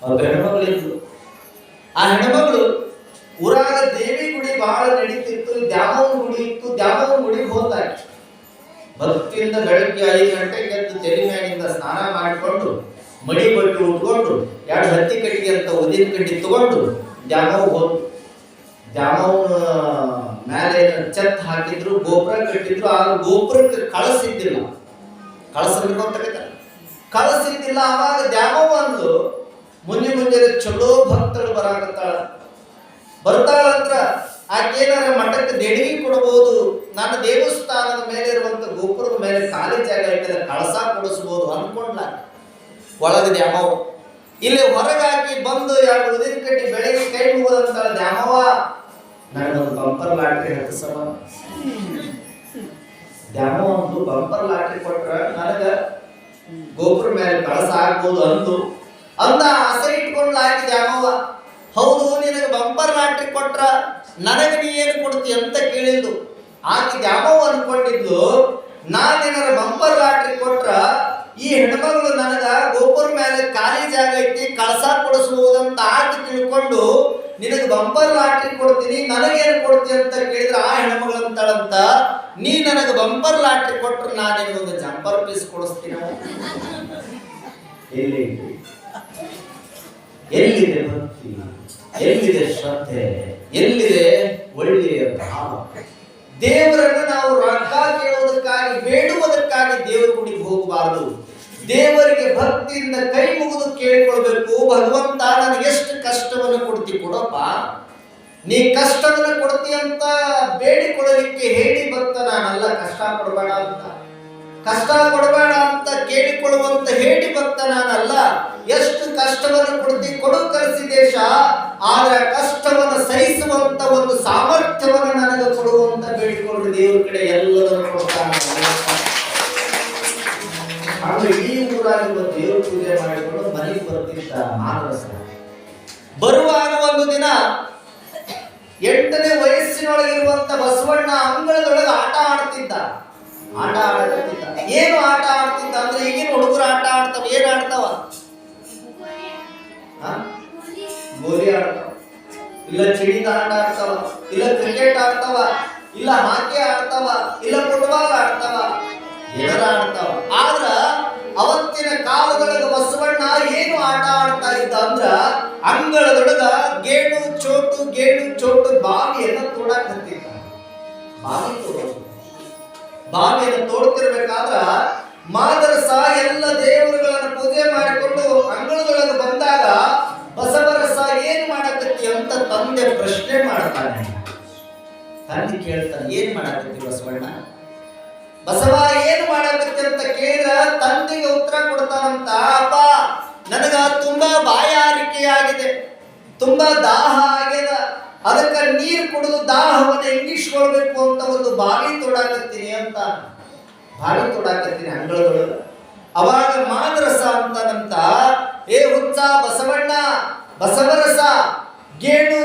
ಒಬ್ಬ ಹೆಣ್ಮಗಳಿದ್ಲು. ಆ ಹೆಣ್ಮಗಳು ಊರಾಗ ದೇವಿ ಗುಡಿ ಬಹಳ ನಡೀತಿತ್ತು, ದ್ಯಾಮವ್ವನ ಗುಡಿ ಇತ್ತು. ದ್ಯಾಮವ್ವನ ಗುಡಿಗೆ ಹೋಗ್ತಾರೆ. ಭಕ್ತಿಯಿಂದ ಬೆಳಗ್ಗೆ 5 ಗಂಟೆಗೆ ಎದ್ದು ತೆಲಿ ಮ್ಯಾಗಿಂದ ಸ್ನಾನ ಮಾಡಿಕೊಂಡು ಮಡಿ ಬಟ್ಟೆ ಉಟ್ಕೊಂಡು 2 ಹತ್ತಿ ಕಟ್ಟಿಗೆ ಅಂತ ಉದಿನ ಕಡ್ಡಿ ತಗೊಂಡು ದ್ಯಾಮವ್ವ ಹೋದ್ರು. ದ್ಯಾಮವ್ವನ ಮೇಲೆ ಛತ್ ಹಾಕಿದ್ರು, ಗೋಪುರ ಕಟ್ಟಿದ್ರು. ಆಗ ಗೋಪುರಕ್ಕೆ ಕಳಸಿದ್ದಿಲ್ಲ. ಕಳಸಿದ್ದಿಲ್ಲ. ಅವಾಗ ದ್ಯಾಮವ್ವ ಅಂದ್ರು, ಮುಂಜಾನೆ ಚಲೋ ಭಕ್ತರು ಬರ್ತಾಳಂದ್ರ ಆಕೇನಾರ ಮಠಕ್ಕೆ ದೇಣಿಗೆ ಕೊಡಬಹುದು, ನನ್ನ ದೇವಸ್ಥಾನದ ಮೇಲೆ ಇರುವಂತ ಗೋಪುರದ ಮೇಲೆ ಖಾಲಿ ಜಾಗ ಇಟ್ಟರೆ ಕಳಸ ಕೊಡಿಸಬಹುದು ಅನ್ಕೊಂಡ್ಲ. ಒಳಗೆ ದ್ಯಾಮವ್ವ ಇಲ್ಲಿ ಹೊರಗಾಗಿ ಬಂದು 2 ಉದಿನ ಕಟ್ಟಿ ಬೆಳಗ್ಗೆ ಕೈ ಮುಗೋದಂತಾಳ. ದ್ಯಾಮವ್ವ ನನಗೊಂದು ಬಂಪರ್ ಲಾಟ್ರಿ ಹತ್ತಿಸವ. ದ್ಯಾಮವ್ವ ಒಂದು ಬಂಪರ್ ಲಾಟ್ರಿ ಕೊಟ್ರ ನನಗ ಗೋಪುರ ಮೇಲೆ ಕಳಸ ಆಗ್ಬೋದು ಅಂದ ಆಸೆ ಇಟ್ಕೊಂಡ್ಲ. ಆಕಿ ದ್ಯಾಮವ್ವ, ಹೌದು ನಿನಗೆ ಬಂಪರ್ ಲಾಟ್ರಿ ಕೊಟ್ರ ನನಗೆ ನೀ ಏನು ಕೊಡ್ತಿ ಅಂತ ಕೇಳಿದ್ದು. ಆಕಿ ದ್ಯಾಮವ್ವ ಅನ್ಕೊಂಡಿದ್ದು, ನಾನೇನಾರ ಬಂಪರ್ ಲಾಟ್ರಿ ಕೊಟ್ರ ಈ ಹೆಣ್ಮಗಳು ನನಗ ಗೋಪುರ ಮೇಲೆ ಖಾಲಿ ಜಾಗ ಐತಿ ಕಳಸ ಕೊಡಿಸಬಹುದಂತ ಆಕಿ ತಿಳ್ಕೊಂಡು ನಿನಗೆ ಬಂಪರ್ ಲಾಟ್ರಿ ಕೊಡ್ತೀನಿ, ನನಗೇನು ಕೊಡ್ತಿ ಅಂತ ಕೇಳಿದ್ರೆ ಆ ಹೆಣ್ಮಗಳು ಅಂತಾಳಂತ, ನೀ ನನಗೆ ಬಂಪರ್ ಲಾಟ್ರಿ ಕೊಟ್ರು ನಾನು ನಿನಗೊಂದು ಜಂಪರ್ ಪೀಸ್ ಕೊಡಿಸ್ತೀನಿ. ಎಲ್ಲಿದೆ ಭಕ್ತಿ, ಎಲ್ಲಿದೆ ಶ್ರದ್ಧೆ, ಎಲ್ಲಿದೆ ಒಳ್ಳೆಯ ಭಾವ? ದೇವರನ್ನು ನಾವು ರೊಕ್ಕ ಕೇಳುವುದಕ್ಕಾಗಿ ಬೇಡುವುದಕ್ಕಾಗಿ ದೇವರ ಗುಡಿಗೆ ಹೋಗಬಾರದು. ದೇವರಿಗೆ ಭಕ್ತಿಯಿಂದ ಕೈ ಮುಗಿದು ಕೇಳಿಕೊಳ್ಬೇಕು. ಭಗವಂತ ನನಗೆ ಎಷ್ಟು ಕಷ್ಟವನ್ನು ಕೊಡ್ತಿ ಕೊಡಪ್ಪ, ನೀ ಕಷ್ಟವನ್ನು ಕೊಡ್ತಿ ಅಂತ ಬೇಡಿಕೊಳ್ಳಲಿಕ್ಕೆ ಹೇಳಿ ಭಕ್ತ ನಾನಲ್ಲ. ಕಷ್ಟ ಕೊಡಬೇಡ ಅಂತ ಕೇಳಿಕೊಳ್ಳುವಂತ ಹೇಳಿ ಭಕ್ತ ನಾನಲ್ಲ. ಎಷ್ಟು ಕಷ್ಟವನ್ನು ಕೊಡ್ತಿ ಕೊಡು ಕಲಿಸಿದೇಶ, ಆದ್ರೆ ಕಷ್ಟವನ್ನು ಸಹಿಸುವಂತ ಒಂದು ಸಾಮರ್ಥ್ಯವನ್ನು ನನಗೆ ಕೊಡುವಂತ ಬೇಡಿಕೊಂಡು ದೇವರ ಕಡೆ ಎಲ್ಲದನ್ನು ಕೊಡ್ತಾನೆ. ಆಮೇಲೆ ಈ ಊರಾಗಿರುವ ದೇವ್ರ ಪೂಜೆ ಮಾಡಿಕೊಂಡು ಮನೆಗೆ ಬರ್ತಿದ್ದ ಮಾನಸ. ಬರುವಾಗ ಒಂದು ದಿನ 8ನೇ ವಯಸ್ಸಿನೊಳಗಿರುವಂತ ಬಸವಣ್ಣ ಅಂಗಳದೊಳಗೆ ಆಟ ಆಡ್ತಿದ್ದ. ಏನು ಆಟ ಆಡ್ತಿದ್ದ ಅಂದ್ರೆ ಈಗಿನ ಹುಡುಗರು ಆಟ ಆಡ್ತಾವ. ಏನ್ ಆಡ್ತಾವ? ಗೋಲಿ ಆಡ್ತಾವ, ಇಲ್ಲ ಚಿಡಿದ ಆಟ ಆಡ್ತಾವ, ಇಲ್ಲ ಕ್ರಿಕೆಟ್ ಆಡ್ತಾವ, ಇಲ್ಲ ಹಾಕಿ ಆಡ್ತಾವ, ಇಲ್ಲ ಫುಟ್ಬಾಲ್ ಆಡ್ತಾವ, ಏನಾರ ಆಡ್ತಾವ. ಆದ್ರ ಅವತ್ತಿನ ಕಾಲದೊಳಗ ಬಸವಣ್ಣ ಏನು ಆಟ ಆಡ್ತಾ ಇದ್ದ ಅಂದ್ರ ಅಂಗಳದೊಳಗ ಗೇಣು ಚೋಟು ಬಾವಿಯನ್ನ ತೋಡಾಕತ್ತಿದ್ದ. ಬಾವಿಯನ್ನು ತೋಡ್ತಿರ್ಬೇಕಾದ್ರ ಮಾದರಸ ಎಲ್ಲ ದೇವರುಗಳನ್ನ ಪೂಜೆ ಮಾಡಿಕೊಂಡು ಅಂಗಳದೊಳಗೆ ಬಂದಾಗ ಬಸವರಸ ಏನ್ ಮಾಡಕತ್ತಿ ಅಂತ ತಂದೆ ಪ್ರಶ್ನೆ ಮಾಡ್ತಾನೆ. ತಂದೆ ಕೇಳ್ತಾನೆ, ಏನ್ ಮಾಡಕತ್ತಿ ಬಸವಣ್ಣ? ಬಸವ ಏನು ಮಾಡಕತ್ತಿ ಅಂತ ಕೇಳಿದ್ರ ತಂದೆಗೆ ಉತ್ತರ ಕೊಡ್ತಾನಂತ, ಅಪ್ಪ ನನಗ ತುಂಬಾ ಬಾಯಾರಿಕೆಯಾಗಿದೆ, ತುಂಬಾ ದಾಹ ಆಗ್ಯದ, ಅದಕ್ಕೆ ನೀರು ಕುಡಿದು ದಾಹವನ್ನು ಇಂಗಿಸ್ಕೊಳ್ಬೇಕು ಅಂತ ಒಂದು ಬಾವಿ ತೋಡಾಕತ್ತೀನಿ ಅಂಗಳದೊಳಗ. ಅವಾಗ ಮಾದರಸ ಅಂತಾನಂತ, ಏ ಹುಚ್ಚ ಬಸವಣ್ಣ, ಬಸವರಸ ಗೇಣು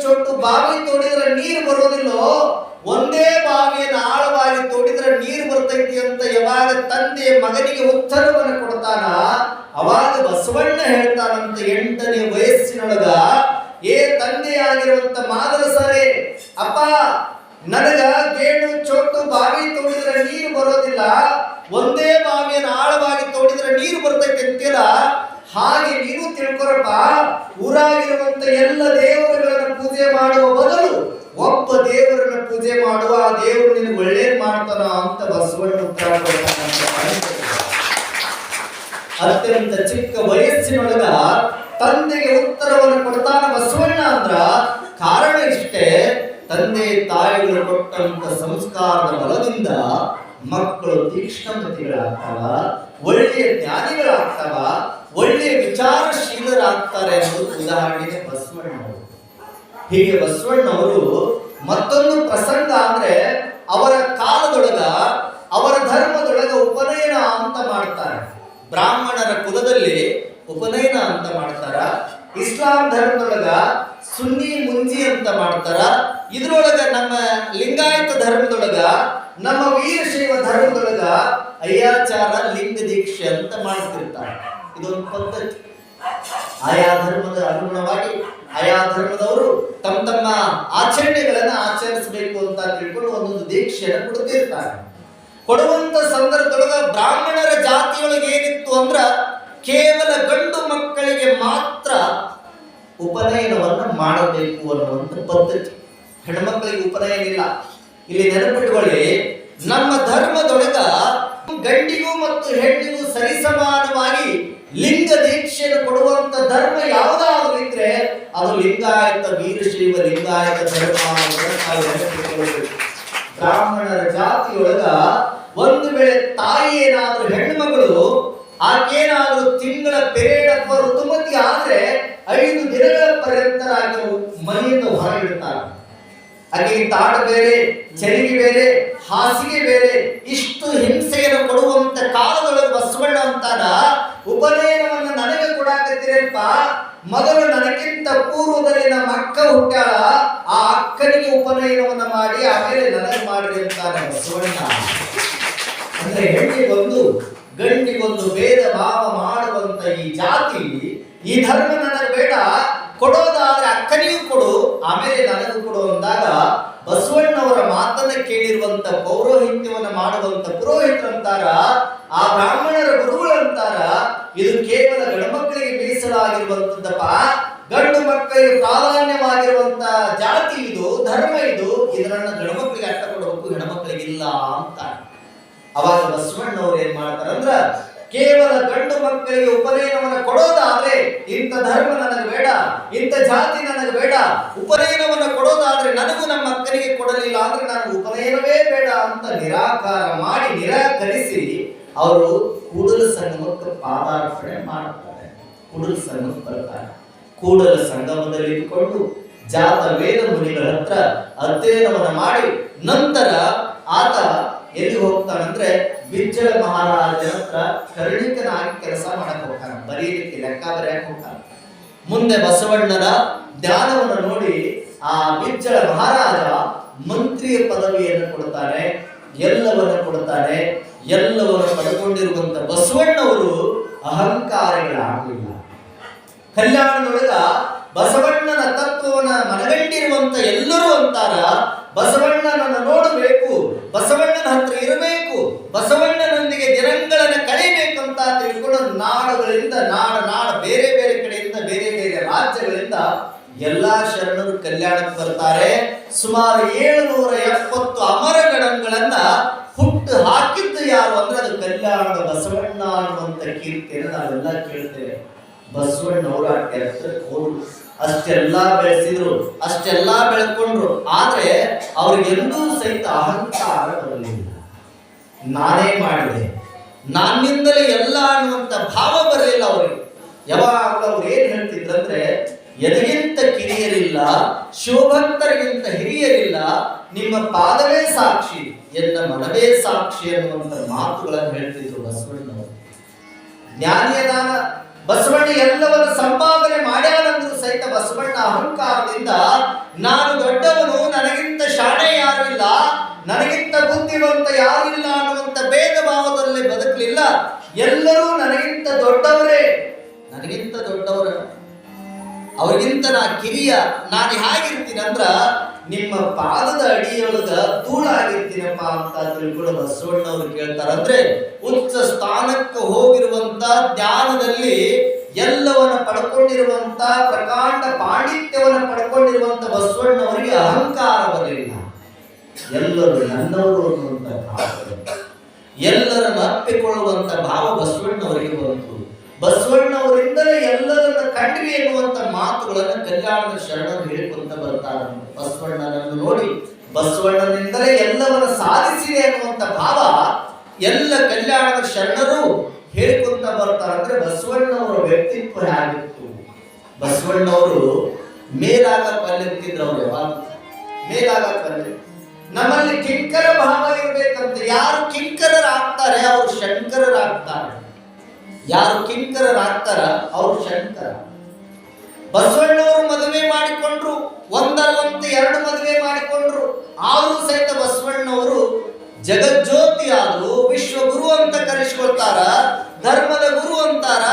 ಚೋಟು ಬಾವಿ ತೋಡಿದ್ರೆ ನೀರು ಬರೋದಿಲ್ಲೋ, ಒಂದೇ ಬಾವಿಯನ್ನು ಆಳವಾಗಿ ತೋಡಿದ್ರೆ ನೀರು ಬರ್ತೈತಿ ಅಂತ ಯಾವಾಗ ತಂದೆ ಮಗನಿಗೆ ಉತ್ತರವನ್ನು ಕೊಡ್ತಾನ, ಅವಾಗ ಬಸವಣ್ಣ ಹೇಳ್ತಾನಂತ 8ನೇ ವಯಸ್ಸಿನೊಳಗ, ಏ ತಂದೆಯಾಗಿರುವಂತ ಮಾದರಸರೇ, ಅಪ್ಪ ನನಗ ಗೇಣು ಚೋಟು ಬಾವಿ ತೋಡಿದ್ರೆ ನೀರು ಬರೋದಿಲ್ಲ, ಒಂದೇ ಬಾವಿಯನ್ನು ಆಳವಾಗಿ ತೋಡಿದ್ರೆ ನೀರು ಬರ್ತೈತೆ ಅಂತೀರ, ಹಾಗೆ ನೀವು ತಿಳ್ಕೊರಪ್ಪ, ಊರಾಗಿರುವಂತ ಎಲ್ಲ ದೇವರುಗಳನ್ನ ಪೂಜೆ ಮಾಡುವ ಬದಲು ಒಬ್ಬ ದೇವರನ್ನ ಪೂಜೆ ಮಾಡುವ, ಆ ದೇವರು ನಿನಗೆ ಒಳ್ಳೇದ್ ಮಾಡ್ತಾನ ಅಂತ ಬಸವಣ್ಣ ಉತ್ತರ ಕೊಡ್ತಾನ. ಅತ್ಯಂತ ಚಿಕ್ಕ ವಯಸ್ಸಿನೊಳಗ ತಂದೆಗೆ ಉತ್ತರವನ್ನು ಕೊಡ್ತಾನ ಬಸವಣ್ಣ ಅಂದ್ರ ಕಾರಣ ಇಷ್ಟೇ, ತಂದೆ ತಾಯಿಗಳು ಕೊಟ್ಟಂತ ಸಂಸ್ಕಾರದ ಬಲದಿಂದ ಮಕ್ಕಳು ತೀಕ್ಷ್ಣಮತಿಗಳಾಗ್ತಾವ, ಒಳ್ಳೆಯ ಜ್ಞಾನಿಗಳಾಗ್ತಾವ, ಒಳ್ಳೆಯ ವಿಚಾರಶೀಲರಾಗ್ತಾರೆ ಅನ್ನೋದು ಉದಾಹರಣೆಗೆ ಬಸವಣ್ಣವರು. ಹೀಗೆ ಬಸವಣ್ಣವರು ಮತ್ತೊಂದು ಪ್ರಸಂಗ ಅಂದ್ರೆ ಅವರ ಕಾಲದೊಳಗ ಅವರ ಧರ್ಮದೊಳಗ ಉಪನಯನ ಅಂತ ಮಾಡ್ತಾರೆ. ಬ್ರಾಹ್ಮಣರ ಕುಲದಲ್ಲಿ ಉಪನಯನ ಅಂತ ಮಾಡ್ತಾರ. ಇಸ್ಲಾಂ ಧರ್ಮದೊಳಗ ಸುನ್ನಿ ಮುಂಜಿ ಅಂತ ಮಾಡ್ತಾರ. ಇದ್ರೊಳಗ ನಮ್ಮ ಲಿಂಗಾಯತ ಧರ್ಮದೊಳಗ, ನಮ್ಮ ವೀರಶೈವ ಧರ್ಮದೊಳಗ ಅಯ್ಯಾಚಾರ ಲಿಂಗ ದೀಕ್ಷೆ ಅಂತ ಮಾಡ್ತಿರ್ತಾರೆ. ಇದೊಂದು ಪದ್ಧತಿ. ಆಯಾ ಧರ್ಮದ ಅನುಗುಣವಾಗಿ ಆಯಾ ಧರ್ಮದವರು ತಮ್ಮ ತಮ್ಮ ಆಚರಣೆಗಳನ್ನ ಆಚರಿಸಬೇಕು ಅಂತ ತಿಳ್ಕೊಂಡು ಒಂದೊಂದು ದೀಕ್ಷೆಯನ್ನು ಕೊಡ್ತಿರ್ತಾರೆ. ಕೊಡುವಂತ ಸಂದರ್ಭದೊಳಗ ಬ್ರಾಹ್ಮಣರ ಜಾತಿಯೊಳಗೆ ಏನಿತ್ತು ಅಂದ್ರ ಕೇವಲ ಗಂಡು ಮಕ್ಕಳಿಗೆ ಮಾತ್ರ ಉಪನಯನವನ್ನ ಮಾಡಬೇಕು ಅನ್ನುವಂಥ ಪದ್ಧತಿ. ಹೆಣ್ಮಕ್ಳಿಗೆ ಉಪನಯನ ಇಲ್ಲ. ಇಲ್ಲಿ ನೆನಪಿಟ್ಕೊಳ್ಳಿ, ನಮ್ಮ ಧರ್ಮದೊಳಗ ಗಂಡಿಗೂ ಮತ್ತು ಹೆಣ್ಣಿಗೂ ಸರಿಸಮಾನವಾಗಿ ಲಿಂಗ ದೀಕ್ಷೆಯನ್ನು ಕೊಡುವಂತ ಧರ್ಮ ಯಾವುದಾದ್ರೂ ಇದ್ರೆ ಅದು ಲಿಂಗಾಯತ ವೀರಶೈವ ಲಿಂಗಾಯತ ಧರ್ಮ. ಬ್ರಾಹ್ಮಣರ ಜಾತಿಯೊಳಗ ಒಂದು ವೇಳೆ ತಾಯಿ ಏನಾದ್ರೂ ಹೆಣ್ಮಗಳು ಆಕೇನಾದ್ರೂ ತಿಂಗಳ ಪೆರೇಡ್ ಅಥವಾ ಋತುಮತಿ ಆದ್ರೆ 5 ದಿನಗಳ ಪರ್ಯಂತ ಮನೆಯಿಂದ ಹೊರಗಿಡ್ತಾರೆ. ಆಕೆಗೆ ತಾಟ ಬೇರೆ, ಚರಿಗೆ ಬೇರೆ, ಹಾಸಿಗೆ ಬೇರೆ, ಇಷ್ಟು ಹಿಂಸೆಯನ್ನು ಕೊಡುವಂತ ಕಾಲದೊಳಗೆ ಬಸವಣ್ಣ ಅಂತಾನ, ಉಪನಯನವನ್ನ ನನಗೆ ಕೊಡಾಕತ್ತೀರಪ್ಪ, ಮೊದಲು ನನಗಿಂತ ಪೂರ್ವದಲ್ಲಿ ನಮ್ಮ ಅಕ್ಕ ಹುಟ್ಟಾಳ, ಆ ಅಕ್ಕನಿಗೆ ಉಪನಯನವನ್ನ ಮಾಡಿ ಆಮೇಲೆ ನನಗೆ ಮಾಡ್ರಿ ಅಂತಾನೆ ಬಸವಣ್ಣ. ಅಂದ್ರೆ ಹೆಣ್ಣಿಗೊಂದು ಗಂಡಿಗೊಂದು ಭೇದ ಭಾವ ಮಾಡುವಂತ ಈ ಜಾತಿ, ಈ ಧರ್ಮ ನನಗೆ ಬೇಡ, ಕೊಡೋದಾದ್ರೆ ಅಕ್ಕನಿಗೂ ಕೊಡು ಆಮೇಲೆ ನನಗೂ ಕೊಡು ಅಂದಾಗ ಬಸವಣ್ಣವರ ಮಾತನ್ನ ಕೇಳಿರುವಂತ ಪೌರೋಹಿತ್ಯವನ್ನ ಮಾಡುವಂತ ಪುರೋಹಿತರಂತಾರ, ಆ ಬ್ರಾಹ್ಮಣರ ಗುರುಗಳಂತಾರ, ಇದು ಕೇವಲ ಗಂಡು ಮಕ್ಕಳಿಗೆ ಮೀಸಲಾಗಿರುವಂತದ್ದಪ್ಪ, ಗಂಡು ಮಕ್ಕಳಿಗೆ ಪ್ರಾಧಾನ್ಯವಾಗಿರುವಂತ ಜಾತಿ ಇದು, ಧರ್ಮ ಇದು, ಇದನ್ನ ಗಂಡು ಮಕ್ಕಳಿಗೆ ಅರ್ಥ ಕೊಡಬೇಕು, ಹೆಣ್ಮಕ್ಳಿಗೆ ಇಲ್ಲ ಅಂತ. ಅವಾಗ ಬಸವಣ್ಣವ್ರು ಏನ್ ಮಾಡ್ತಾರಂದ್ರ, ಕೇವಲ ಗಂಡು ಮಕ್ಕಳಿಗೆ ಉಪನಯನವನ್ನ ಕೊಡೋದಾದ್ರೆ ಇಂಥ ಧರ್ಮ ನನಗೆ ಬೇಡ, ಇಂಥ ಜಾತಿ ನನಗೆ ಬೇಡ, ಉಪನಯನವನ್ನ ಕೊಡೋದಾದ್ರೆ ನನಗೂ ನಮ್ಮ ಅಕ್ಕನಿಗೆ ಕೊಡಲಿಲ್ಲ ಅಂದ್ರೆ ನಾನು ಉಪನಯನವೇ ಬೇಡ ಅಂತ ನಿರಾಕರಿಸಿ ಅವರು ಕೂಡಲ ಸಂಗಮಕ್ಕೆ ಪಾದಾರ್ಪಣೆ ಮಾಡ್ತಾರೆ. ಕೂಡಲ ಸಂಗಮಕ್ಕೆ ಬರ್ತಾರೆ. ಕೂಡಲ ಸಂಗಮದಲ್ಲಿ ಇಟ್ಕೊಂಡು ಜಾತ ವೇದ ಮುನಿಗಳ ಹತ್ರ ಅಧ್ಯಯನವನ್ನ ಮಾಡಿ ನಂತರ ಆತ ಎಲ್ಲಿ ಹೋಗ್ತಾನಂದ್ರೆ ಬಿಜ್ಜಳ ಮಹಾರಾಜನ ಹತ್ರ ಕರ್ಣಿಕನಾಗಿ ಕೆಲಸ ಮಾಡಕ್ ಹೋಗ್ತಾನೆ, ಬರೀಲಿಕ್ಕೆ ಲೆಕ್ಕ ಬರೆಯಕ್ಕೆ ಹೋಗ್ತಾನೆ. ಮುಂದೆ ಬಸವಣ್ಣನ ಜ್ಞಾನವನ್ನು ನೋಡಿ ಆ ಬಿಜ್ಜಳ ಮಹಾರಾಜ ಮಂತ್ರಿಯ ಪದವಿಯನ್ನು ಕೊಡ್ತಾನೆ, ಎಲ್ಲವನ್ನು ಕೊಡ್ತಾನೆ. ಎಲ್ಲವನ್ನು ಪಡ್ಕೊಂಡಿರುವಂತ ಬಸವಣ್ಣವರು ಅಹಂಕಾರಿಗಳಾಗಲಿಲ್ಲ. ಕಲ್ಯಾಣದೊಳಗ ಬಸವಣ್ಣನ ತತ್ವವನ್ನ ಮನಗಂಡಿರುವಂತ ಎಲ್ಲರೂ ಅಂತಾರ, ಬಸವಣ್ಣನನ್ನು ನೋಡಬೇಕು, ಬಸವಣ್ಣನ ಹತ್ರ ಇರಬೇಕು, ಬಸವಣ್ಣನೊಂದಿಗೆ ದಿನಗಳನ್ನು ಕಳೆಯಬೇಕಂತ ತಿಳ್ಕೊಂಡು ನಾಡುಗಳಿಂದ ನಾಡ ಬೇರೆ ಬೇರೆ ಕಡೆಯಿಂದ ಬೇರೆ ಬೇರೆ ರಾಜ್ಯಗಳಿಂದ ಎಲ್ಲಾ ಶರಣರು ಕಲ್ಯಾಣಕ್ಕೆ ಬರ್ತಾರೆ. ಸುಮಾರು 770 ಅಮರಗಣಗಳನ್ನ ಹುಟ್ಟು ಹಾಕಿದ್ದು ಯಾರು ಅಂದ್ರೆ ಅದು ಕಲ್ಯಾಣದ ಬಸವಣ್ಣ ಅನ್ನುವಂತ ಕೀರ್ತಿಯನ್ನು ನಾವೆಲ್ಲ ಕೇಳ್ತೇವೆ. ಬಸವಣ್ಣವರು ಆ ಕೆಲಸಕ್ಕೆ ಹೋದ್ರು, ಅಷ್ಟೆಲ್ಲ ಬೆಳೆಸಿದ್ರು, ಅಷ್ಟೆಲ್ಲ ಬೆಳ್ಕೊಂಡ್ರು. ಆದ್ರೆ ಅವ್ರಿಗೆಂದೂ ಸಹಿತ ಅಹಂಕಾರ ಬರಲಿಲ್ಲ. ನಾನೇ ಮಾಡಿದೆ, ನನ್ನಿಂದಲೇ ಎಲ್ಲ ಅನ್ನುವಂತ ಭಾವ ಬರಲಿಲ್ಲ ಅವರಿಗೆ. ಯಾವಾಗ ಅವ್ರು ಏನ್ ಹೇಳ್ತಿದ್ರಂದ್ರೆ, ಎದಗಿಂತ ಕಿರಿಯರಿಲ್ಲ, ಶಿವಭಕ್ತರಿಗಿಂತ ಹಿರಿಯರಿಲ್ಲ, ನಿಮ್ಮ ಪಾದವೇ ಸಾಕ್ಷಿ, ಎನ್ನ ಮನವೇ ಸಾಕ್ಷಿ ಅನ್ನುವಂತ ಮಾತುಗಳನ್ನು ಹೇಳ್ತಿದ್ರು ಬಸವಣ್ಣವರು. ಜ್ಞಾನಿಯ ದಾನ ಬಸವಣ್ಣ ಎಲ್ಲವನ್ನು ಸಂಪಾದನೆ ಮಾಡ್ಯಾನಂದ್ರು ಸಹಿತ ಬಸವಣ್ಣ ಅಹಂಕಾರದಿಂದ ನಾನು ದೊಡ್ಡವನು, ನನಗಿಂತ ಶಾಣೆ ಯಾರು ಇಲ್ಲ, ನನಗಿಂತ ಬುದ್ಧಿವಂತ ಯಾರು ಇಲ್ಲ ಅನ್ನುವಂತ ಭೇದ ಭಾವದಲ್ಲಿ ಬದುಕಲಿಲ್ಲ. ಎಲ್ಲರೂ ನನಗಿಂತ ದೊಡ್ಡವರೇ, ನನಗಿಂತ ದೊಡ್ಡವರ, ಅವ್ರಿಗಿಂತ ನಾ ಕಿರಿಯ, ನಾನು ಹೇಗಿರ್ತೀನಿ ಅಂದ್ರ ನಿಮ್ಮ ಪಾದದ ಅಡಿಯೊಳಗ ಧೂಳಾಗಿರ್ತೀನಪ್ಪ ಅಂತ ತಿಳ್ಕೊಂಡು ಬಸವಣ್ಣವ್ರು ಕೇಳ್ತಾರ. ಅಂದ್ರೆ ಉಚ್ಚ ಸ್ಥಾನಕ್ಕೆ ಹೋಗಿರುವಂತ ಜ್ಞಾನದಲ್ಲಿ ಎಲ್ಲವನ್ನ ಪಡ್ಕೊಂಡಿರುವಂತ ಪ್ರಕಾಂಡ ಪಾಂಡಿತ್ಯವನ್ನ ಪಡ್ಕೊಂಡಿರುವಂತ ಬಸವಣ್ಣವರಿಗೆ ಅಹಂಕಾರ ಬರಲಿಲ್ಲ. ಎಲ್ಲರೂ ನನ್ನವರು ಅನ್ನುವಂತ ಭಾವ, ಎಲ್ಲರನ್ನು ಅಪ್ಪಿಕೊಳ್ಳುವಂತ ಭಾವ ಬಸವಣ್ಣವರಿಗೆ ಬಂತು. ಬಸವಣ್ಣವರಿಂದಲೇ ಎಲ್ಲರನ್ನ ಕಂಡ್ರಿ ಎನ್ನುವಂತ ಮಾತುಗಳನ್ನು ಕಲ್ಯಾಣದ ಶರಣರು ಹೇಳಿಕೊಂತ ಬರ್ತಾರೆ. ಬಸವಣ್ಣನನ್ನು ನೋಡಿ ಬಸವಣ್ಣನಿಂದಲೇ ಎಲ್ಲವನ್ನ ಸಾಧಿಸಿದೆ ಅನ್ನುವಂತ ಭಾವ ಎಲ್ಲ ಕಲ್ಯಾಣದ ಶರಣರು ಹೇಳಿಕೊಂತ ಬರ್ತಾರೆ. ಅಂದ್ರೆ ಬಸವಣ್ಣವರ ವ್ಯಕ್ತಿತ್ವ ಹೇಗಿತ್ತು, ಬಸವಣ್ಣವರು ಮೇಲಾಗಕ್ಕಲ್ಲಿರ್ತಿದ್ರು. ಅವ್ರು ಯಾವಾಗ ಮೇಲಾಗಕ್ಕಲ್ಲಿ ನಮ್ಮಲ್ಲಿ ಕಿಂಕರ ಭಾವ ಇರ್ಬೇಕಂತ. ಯಾರು ಕಿಂಕರರಾಗ್ತಾರೆ ಅವರು ಶಂಕರರಾಗ್ತಾರೆ, ಯಾರು ಕಿಂಕರರಾಗ್ತಾರ ಅವರು ಶಂಕರ. ಬಸವಣ್ಣವರು ಮದುವೆ ಮಾಡಿಕೊಂಡ್ರು, ಒಂದಲ್ಲಂತ 2 ಮದುವೆ ಮಾಡಿಕೊಂಡ್ರು. ಆದರೂ ಸಹಿತ ಬಸವಣ್ಣವರು ಜಗಜ್ಯೋತಿ ಆದ್ರು, ವಿಶ್ವಗುರು ಅಂತ ಕರೆಸಿಕೊಳ್ತಾರ, ಧರ್ಮದ ಗುರು ಅಂತಾರ.